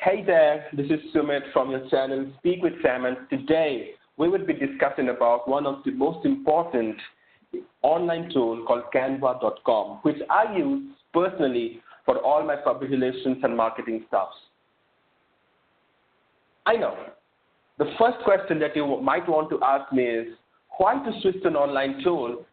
Hey there, this is Sumit from your channel Speak with Sam, and today we will be discussing about one of the most important online tool called Canva.com, which I use personally for all my public relations and marketing stuff. I know the first question that you might want to ask me is why to switch to an online tool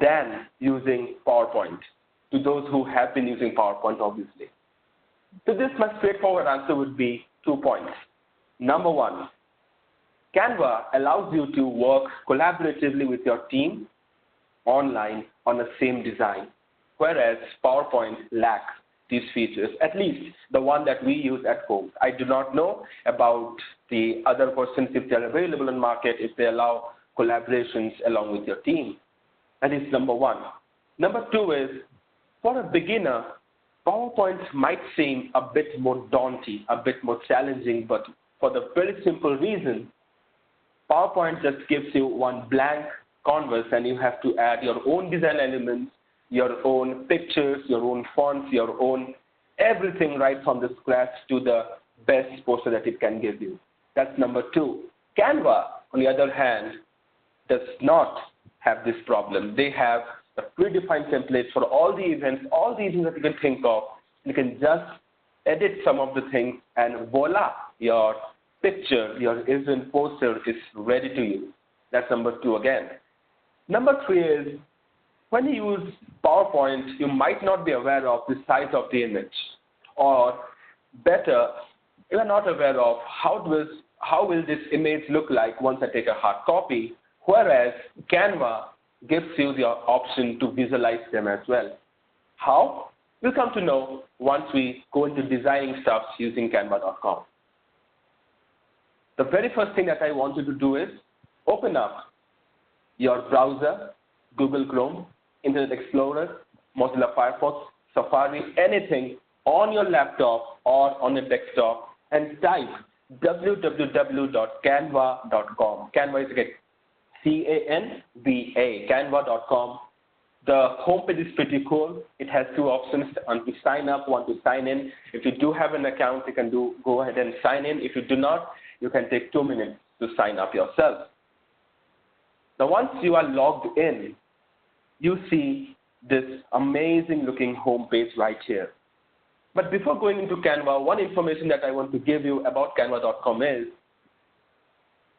than using PowerPoint, to those who have been using PowerPoint obviously. To this, my straightforward answer would be 2 points. Number one, Canva allows you to work collaboratively with your team online on the same design, whereas PowerPoint lacks these features, at least the one that we use at home. I do not know about the other versions if they are available in market, if they allow collaborations along with your team. That is number one. Number two is, for a beginner, PowerPoint might seem a bit more daunting, a bit more challenging, but for the very simple reason, PowerPoint just gives you one blank canvas and you have to add your own design elements, your own pictures, your own fonts, your own everything right from the scratch to the best poster that it can give you. That's number two. Canva, on the other hand, does not have this problem. They have a predefined template for all the events that you can think of. You can just edit some of the things and voila, your picture, your event poster is ready to use. That's number two again. Number three is, when you use PowerPoint, you might not be aware of the size of the image, or better, you are not aware of how will this image look like once I take a hard copy, whereas Canva gives you the option to visualize them as well. How? We'll come to know once we go into designing stuff using Canva.com. The very first thing that I want you to do is open up your browser, Google Chrome, Internet Explorer, Mozilla Firefox, Safari, anything on your laptop or on your desktop, and type www.canva.com. Canva is again C-A-N-V-A, Canva.com. The homepage is pretty cool. It has two options, one to sign up, one to sign in. If you do have an account, you can go ahead and sign in. If you do not, you can take 2 minutes to sign up yourself. Now, once you are logged in, you see this amazing looking homepage right here. But before going into Canva, one information that I want to give you about Canva.com is,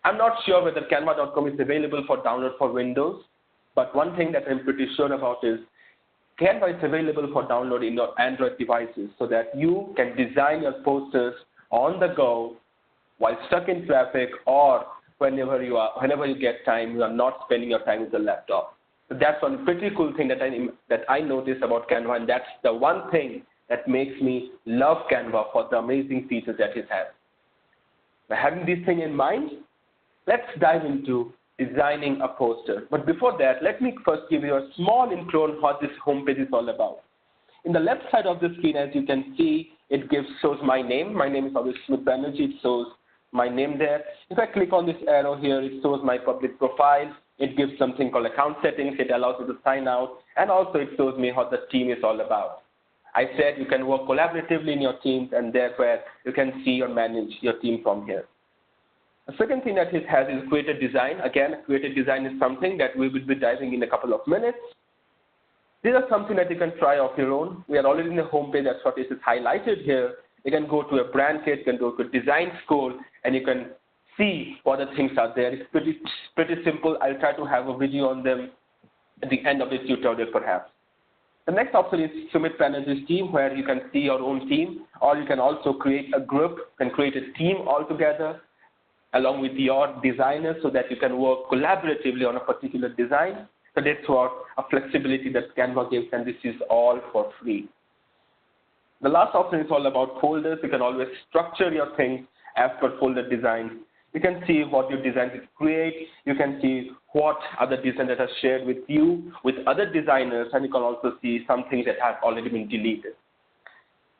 I'm not sure whether Canva.com is available for download for Windows, but one thing that I'm pretty sure about is Canva is available for download in your Android devices so that you can design your posters on the go while stuck in traffic, or whenever you get time, you are not spending your time with the laptop. So that's one pretty cool thing that I noticed about Canva, and that's the one thing that makes me love Canva for the amazing features that it has. Now, having this thing in mind, let's dive into designing a poster. But before that, let me first give you a small intro on what this homepage is all about. In the left side of the screen, as you can see, it shows my name. My name is obviously Smith Banerjee. It shows my name there. If I click on this arrow here, it shows my public profile. It gives something called account settings. It allows you to sign out. And also it shows me what the team is all about. I said you can work collaboratively in your teams, and therefore you can see or manage your team from here. The second thing that it has is creative design. Again, creative design is something that we will be diving in a couple of minutes. These are something that you can try off your own. We are already in the homepage. That's what is highlighted here. You can go to a brand kit, you can go to a design school, and you can see what the things are there. It's pretty simple. I'll try to have a video on them at the end of this tutorial perhaps. The next option is Sumit Banerjee's team, where you can see your own team, or you can also create a group and create a team altogether along with your designers so that you can work collaboratively on a particular design. So that's what a flexibility that Canva gives, and this is all for free. The last option is all about folders. You can always structure your things as per folder design. You can see what your designs create. You can see what other designs that are shared with you, with other designers, and you can also see some things that have already been deleted.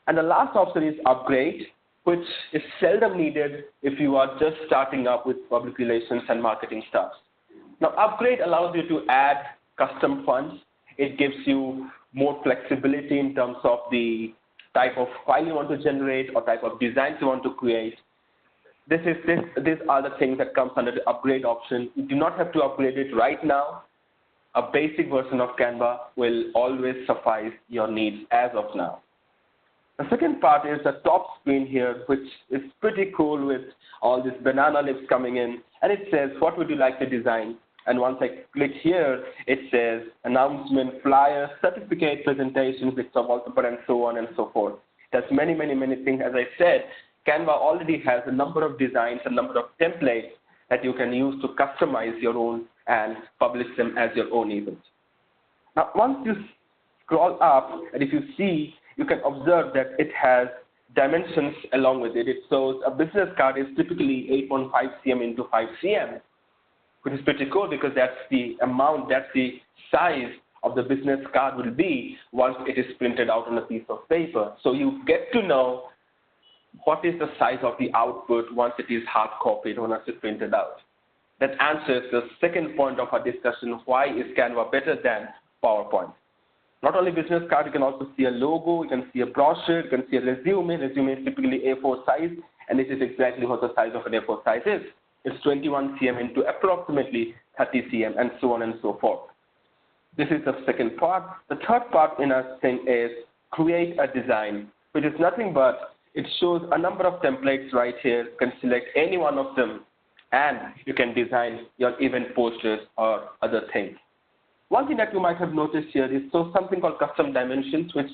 And the last option is upgrade, which is seldom needed if you are just starting up with public relations and marketing stuff. Now, upgrade allows you to add custom fonts. It gives you more flexibility in terms of the type of file you want to generate or type of designs you want to create. These are the things that comes under the upgrade option. You do not have to upgrade it right now. A basic version of Canva will always suffice your needs as of now. The second part is the top screen here, which is pretty cool with all these banana leaves coming in. And it says, what would you like to design? And once I click here, it says announcement, flyers, certificate, presentations, with wallpaper, and so on and so forth. It has many, many, many things. As I said, Canva already has a number of designs, a number of templates that you can use to customize your own and publish them as your own event. Now, once you scroll up, and if you see, you can observe that it has dimensions along with it. It shows a business card is typically 8.5 cm into 5 cm, which is pretty cool because that's the amount, that's the size of the business card will be once it is printed out on a piece of paper. So you get to know what is the size of the output once it is hard copied or once it's printed out. That answers the second point of our discussion, why is Canva better than PowerPoint? Not only business card, you can also see a logo, you can see a brochure, you can see a resume. Resume is typically A4 size, and this is exactly what the size of an A4 size is. It's 21 cm into approximately 30 cm, and so on and so forth. This is the second part. The third part in our thing is create a design, which is nothing but it shows a number of templates right here. You can select any one of them, and you can design your event posters or other things. One thing that you might have noticed here is something called custom dimensions, which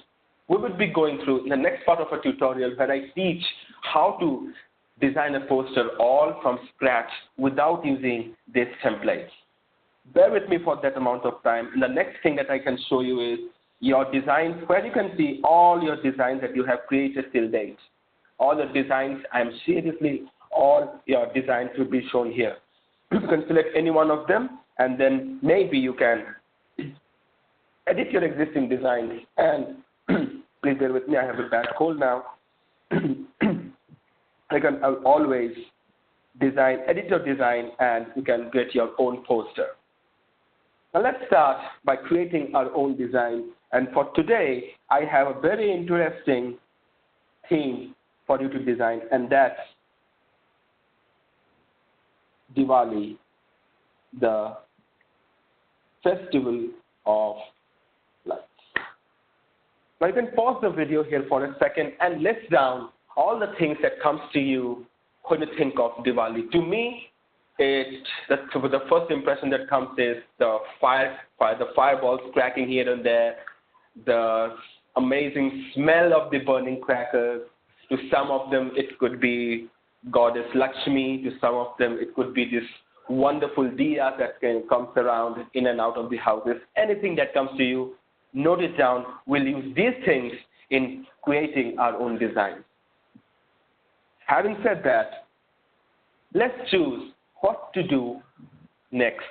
we will be going through in the next part of a tutorial where I teach how to design a poster all from scratch without using these templates. Bear with me for that amount of time. And the next thing that I can show you is your designs, where you can see all your designs that you have created till date. All the designs, all your designs will be shown here. You can select any one of them, and then maybe you can edit your existing designs. And please bear with me, I have a bad cold now. I'll always edit your design, and you can get your own poster. Now let's start by creating our own design. And for today, I have a very interesting theme for you to design, and that's Diwali, the festival of lights. Now you can pause the video here for a second and list down all the things that comes to you when you think of Diwali. To me, the first impression that comes is the fireballs cracking here and there, the amazing smell of the burning crackers. To some of them, it could be Goddess Lakshmi. To some of them, it could be this wonderful diya that comes around in and out of the houses. Anything that comes to you, note it down. We'll use these things in creating our own design. Having said that, let's choose what to do next.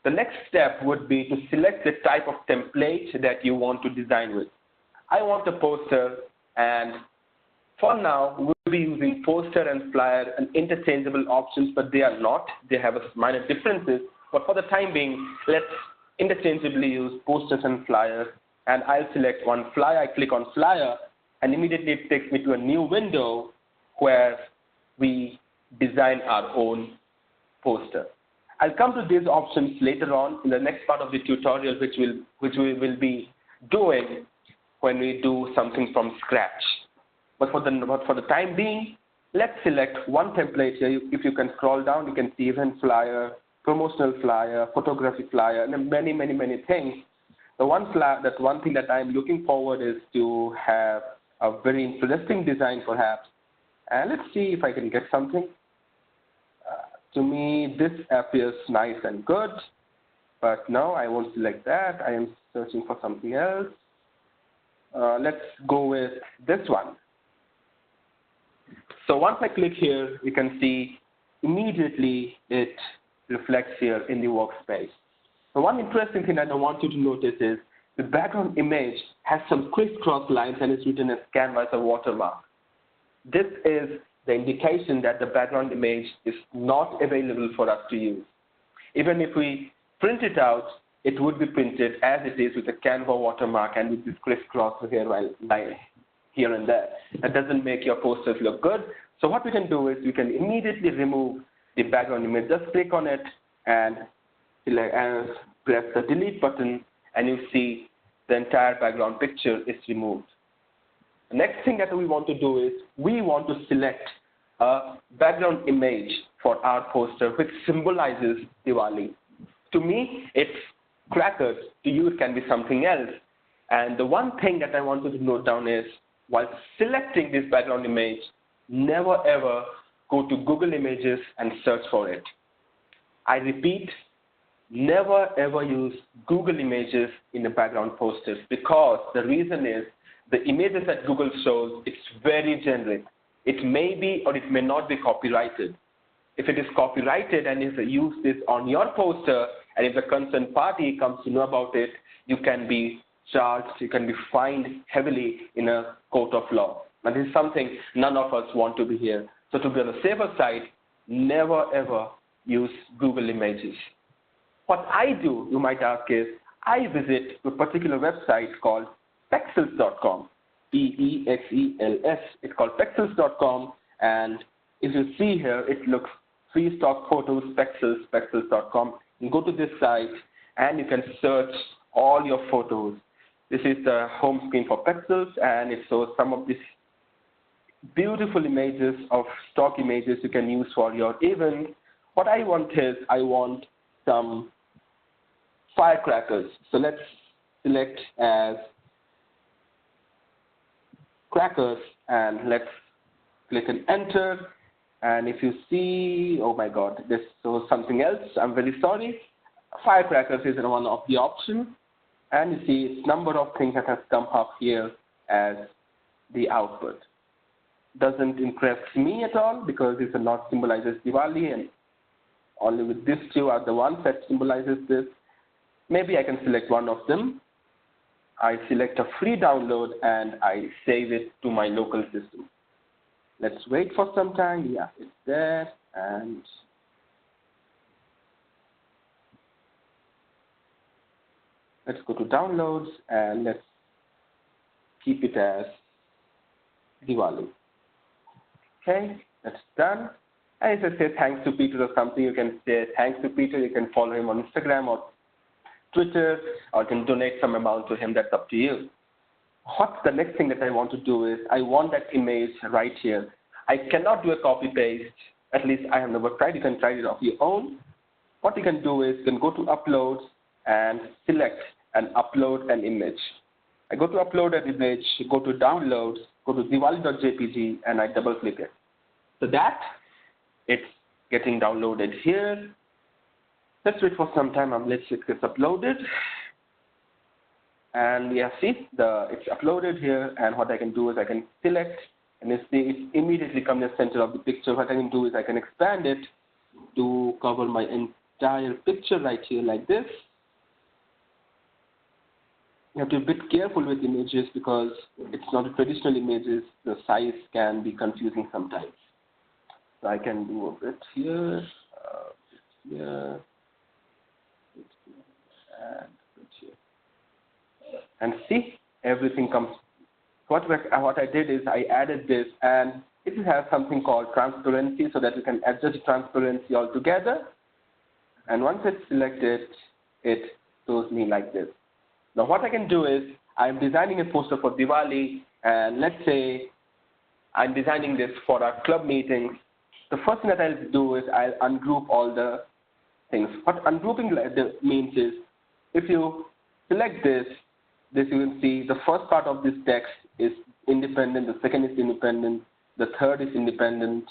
The next step would be to select the type of template that you want to design with. I want a poster, and for now, we'll be using poster and flyer and interchangeable options, but they are not. They have minor differences. But for the time being, let's interchangeably use posters and flyers. And I'll select one flyer. I click on flyer, and immediately it takes me to a new window where we design our own poster. I'll come to these options later on in the next part of the tutorial, which we will be doing when we do something from scratch. But for the time being, let's select one template here. If you can scroll down, you can see event flyer, promotional flyer, photography flyer, and many, many, many things. The one thing that I'm looking forward is to have a very interesting design, perhaps. And let's see if I can get something. To me, this appears nice and good, but no, I won't select that. I am searching for something else. Let's go with this one. So once I click here, you can see immediately it reflects here in the workspace. So one interesting thing that I want you to notice is the background image has some crisscross lines and it's written as Canva as a watermark. This is the indication that the background image is not available for us to use. Even if we print it out, it would be printed as it is with a Canva watermark and with this crisscross here line. here and there. That doesn't make your posters look good. So what we can do is we can immediately remove the background image. Just click on it and press the delete button, and you see the entire background picture is removed. The next thing that we want to do is we want to select a background image for our poster which symbolizes Diwali. To me, it's crackers. To you, it can be something else. And the one thing that I wanted to note down is, while selecting this background image, never ever go to Google Images and search for it. I repeat, never ever use Google Images in the background posters, because the reason is the images that Google shows, it's very generic. It may be or it may not be copyrighted. If it is copyrighted and if you use this on your poster, and if the concerned party comes to know about it, you can be charged, you can be fined heavily in a court of law. And this is something none of us want to be here. So to be on the safer side, never ever use Google Images. What I do, you might ask, is I visit a particular website called pexels.com, P-E-X-E-L-S. It's called pexels.com, and if you see here, it looks free stock photos, pexels.com. You go to this site, and you can search all your photos. This is the home screen for Pexels, and it shows some of these beautiful images of stock images you can use for your event. What I want is, I want some firecrackers. So let's select as crackers, and let's click and enter. And if you see, oh my God, this shows something else. I'm very sorry. Firecrackers is one of the options. And you see it's number of things that has come up here as the output. Doesn't impress me at all, because this is not symbolizes Diwali, and only with these two are the ones that symbolizes this. Maybe I can select one of them. I select a free download and I save it to my local system. Let's wait for some time. Yeah, it's there, and let's go to downloads, and let's keep it as Diwali. Okay, that's done. And if I say thanks to Peter or something, you can say thanks to Peter. You can follow him on Instagram or Twitter, or you can donate some amount to him. That's up to you. What's the next thing that I want to do is I want that image right here. I cannot do a copy paste. At least I have never tried. You can try it of your own. What you can do is you can go to uploads and select and upload an image. I go to upload an image, go to downloads, go to Diwali.jpg, and I double click it. So that it's getting downloaded here. Let's wait for some time. Let's see if it's uploaded. And yeah, see, it's uploaded here. And what I can do is I can select, and you see it immediately comes in the center of the picture. What I can do is I can expand it to cover my entire picture right here like this. You have to be a bit careful with images, because it's not a traditional images. The size can be confusing sometimes. So I can do a bit here, here, and here. And see, everything comes. What I did is I added this, and it has something called transparency, so that you can adjust transparency altogether. And once it's selected, it shows me like this. Now what I can do is I'm designing a poster for Diwali, and let's say I'm designing this for our club meetings. The first thing that I'll do is I'll ungroup all the things. What ungrouping means is, if you select this you can see the first part of this text is independent, the second is independent, the third is independent,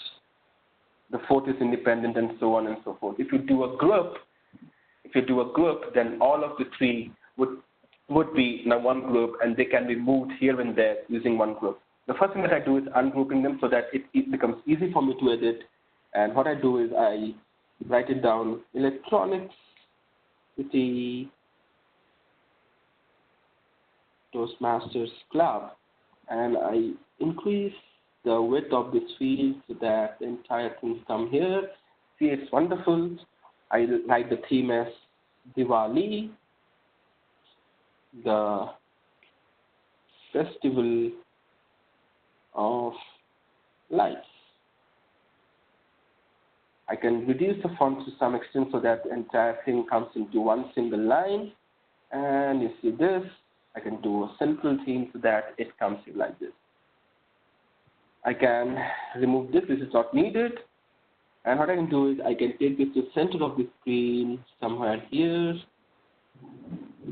the fourth is independent, and so on and so forth. If you do a group, then all of the three would be in one group, and they can be moved here and there using one group. The first thing that I do is ungrouping them so that it becomes easy for me to edit. And what I do is I write it down, electronics, city, Toastmasters Club, and I increase the width of this field so that the entire things come here. See, it's wonderful. I write the theme as Diwali, the festival of lights. I can reduce the font to some extent so that the entire thing comes into one single line. And you see this, I can do a central theme so that it comes in like this. I can remove this, this is not needed. And what I can do is I can take this to the center of the screen somewhere here.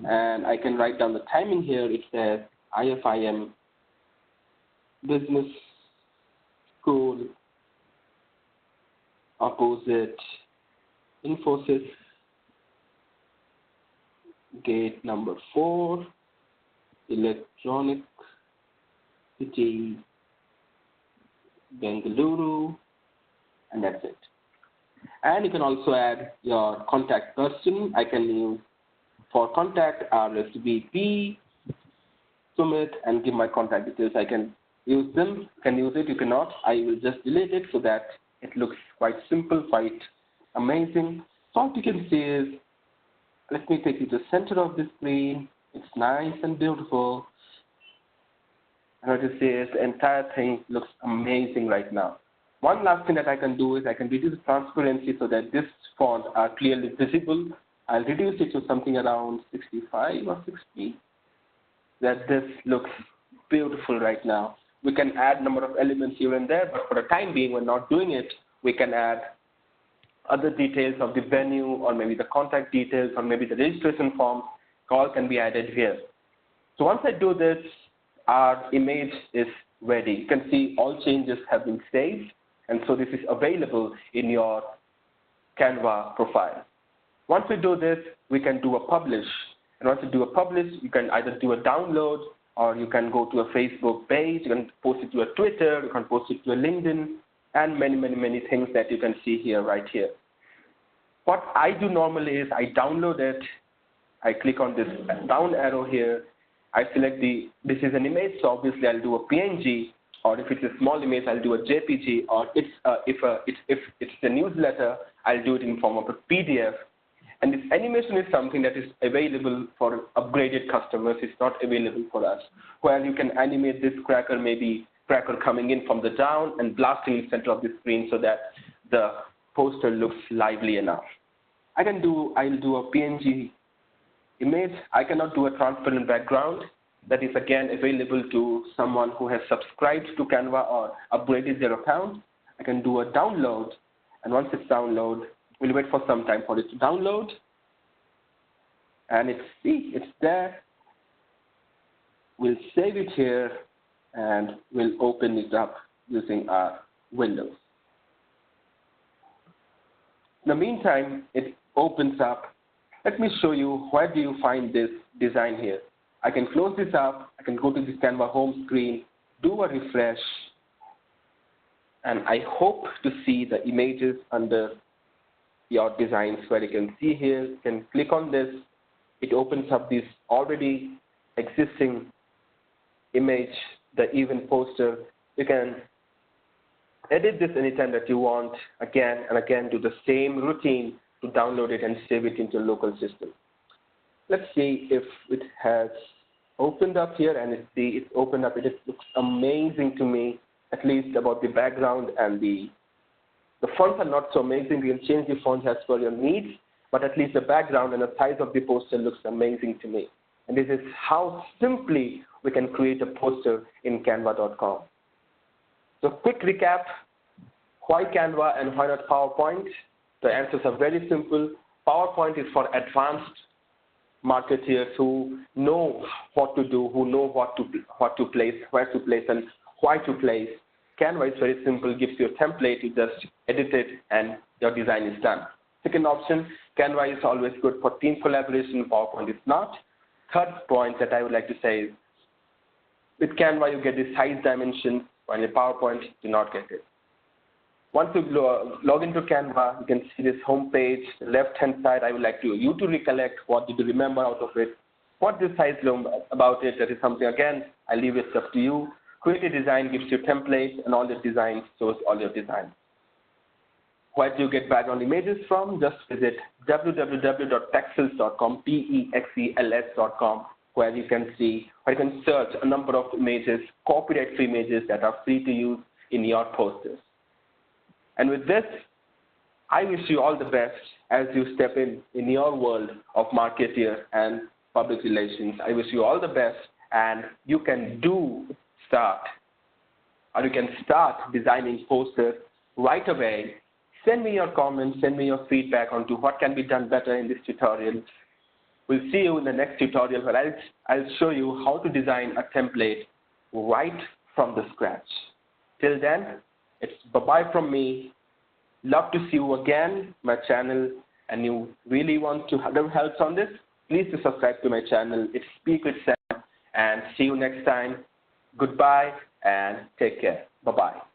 And I can write down the timing here. It says IFIM Business School opposite Infosys gate number 4, Electronic City, Bengaluru, and that's it. And you can also add your contact person. I can use for contact RSVP, Sumit, and give my contact details. I can use them, can use it, you cannot. I will just delete it so that it looks quite simple, quite amazing. So all you can see is, let me take you to the center of the screen. It's nice and beautiful. And what you see is the entire thing looks amazing right now. One last thing that I can do is I can reduce the transparency so that this font are clearly visible. I'll reduce it to something around 65 or 60. That this looks beautiful right now. We can add number of elements here and there, but for the time being, we're not doing it. We can add other details of the venue, or maybe the contact details, or maybe the registration form. All can be added here. So once I do this, our image is ready. You can see all changes have been saved, and so this is available in your Canva profile. Once we do this, we can do a publish. And once you do a publish, you can either do a download, or you can go to a Facebook page, you can post it to a Twitter, you can post it to a LinkedIn, and many, many, many things that you can see here, right here. What I do normally is I download it, I click on this down arrow here, I select this is an image, so obviously I'll do a PNG, or if it's a small image, I'll do a JPG, or if it's a newsletter, I'll do it in form of a PDF. And this animation is something that is available for upgraded customers. It's not available for us, where you can animate this cracker, maybe cracker coming in from the down and blasting in the center of the screen so that the poster looks lively enough. I'll do a PNG image. I cannot do a transparent background. That is again available to someone who has subscribed to Canva or upgraded their account. I can do a download, and once it's downloaded, we'll wait for some time for it to download. And it's there. We'll save it here, and we'll open it up using our Windows. In the meantime, it opens up. Let me show you where do you find this design here. I can close this up. I can go to this Canva home screen, do a refresh, and I hope to see the images under your designs where you can see here. You can click on this. It opens up this already existing image, the event poster. You can edit this anytime that you want, again and again, do the same routine to download it and save it into a local system. Let's see if it has opened up here, and it's opened up. It looks amazing to me, at least about the background, and the fonts are not so amazing. You can change the font as per your needs, but at least the background and the size of the poster looks amazing to me. And this is how simply we can create a poster in Canva.com. So quick recap, why Canva and why not PowerPoint? The answers are very simple. PowerPoint is for advanced marketeers who know what to do, who know what to place, where to place, and why to place. Canva is very simple, gives you a template, you just edit it, and your design is done. Second option, Canva is always good for team collaboration, PowerPoint is not. Third point that I would like to say is, with Canva you get the size dimensions, while in PowerPoint you do not get it. Once you log into Canva, you can see this home page, left-hand side. I would like you to recollect what did you remember out of it. What this size about it, that is something, again, I leave it up to you. Create a design, gives you templates, and all your designs shows all your designs. Where do you get background images from? Just visit www.pexels.com, Pexels.com, where you can see, or you can search a number of images, copyright-free images that are free to use in your posters. And with this, I wish you all the best as you step in your world of marketeer and public relations. I wish you all the best, and you can start designing posters right away. Send me your comments, send me your feedback onto what can be done better in this tutorial. We'll see you in the next tutorial where I'll show you how to design a template right from the scratch. Till then, it's bye-bye from me. Love to see you again, my channel, and you really want to have help on this, please do subscribe to my channel. It's Speak with Sam, and see you next time. Goodbye and take care. Bye-bye.